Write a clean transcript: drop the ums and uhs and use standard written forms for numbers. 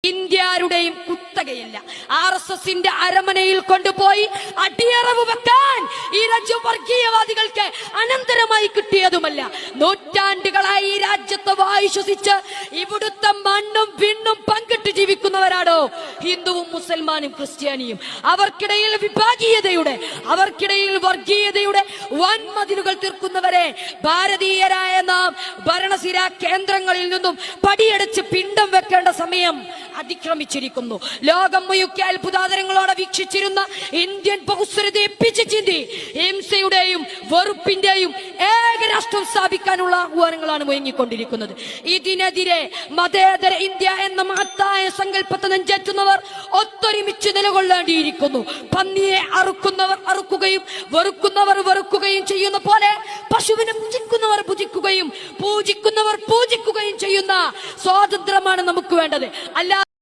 ഇന്ത്യരുടെയും കുത്തകയല്ല. RSSന്റെ അരമനയിൽ കൊണ്ടുപോയി അടിയറവ് വെക്കാൻ ഈ രാജ്യം വർഗീയവാദികൾക്ക് അനന്തരമായി കിട്ടിയതുമല്ല. നൂറ്റാണ്ടുകളായി ഈ രാജ്യത്തെ വായുശ്വസിച്ച് ഇവിടുത്തെ മണ്ണും വിണ്ണും പങ്കിട്ട് ജീവിക്കുന്നവരാണോ ഹിന്ദുവും മുസൽമാനും ക്രിസ്ത്യാനിയും. അവർക്കിടയിൽ വിഭാഗീയതയുടെ, അവർക്കിടയിൽ വർഗീയതയുടെ വൻമതിലുകൾ തീർക്കുന്നവരെ ഭാരതീയരായ നാം ഭരണസിരാ കേന്ദ്രങ്ങളിൽ നിന്നും പടിയടച്ച് പിണ്ടം വെക്കേണ്ട സമയം അതിക്രമിച്ചിരിക്കുന്നു. ലോകം മുഴുക്കെ അത്ഭുതാതരങ്ങളോടെ വീക്ഷിച്ചിരുന്ന ഇന്ത്യൻ ബഹുസ്വരതയെ പിച്ചിച്ചീന്തി ഹിംസയുടെയും വെറുപ്പിന്റെയും ഏകരാഷ്ട്രം സ്ഥാപിക്കാനുള്ള ആഹ്വാനങ്ങളാണ് മുഴങ്ങിക്കൊണ്ടിരിക്കുന്നത്. ഇതിനെതിരെ മതേതര ഇന്ത്യ എന്ന മഹത്തായ സങ്കല്പത്തെ നെഞ്ചേറ്റുന്നവർ ഒത്തൊരുമിച്ച് നിലകൊള്ളേണ്ടിയിരിക്കുന്നു. പന്നിയെ അറുക്കുന്നവർ അറുക്കുകയും വെറുക്കുന്നവർ വെറുക്കുകയും ചെയ്യുന്ന പോലെ പശുവിനെ ഭുജിക്കുന്നവർ ഭുജിക്കുകയും പൂജിക്കുന്നവർ പൂജിക്കുകയും ചെയ്യുന്ന സ്വാതന്ത്ര്യമാണ് നമുക്ക് വേണ്ടത്. അല്ല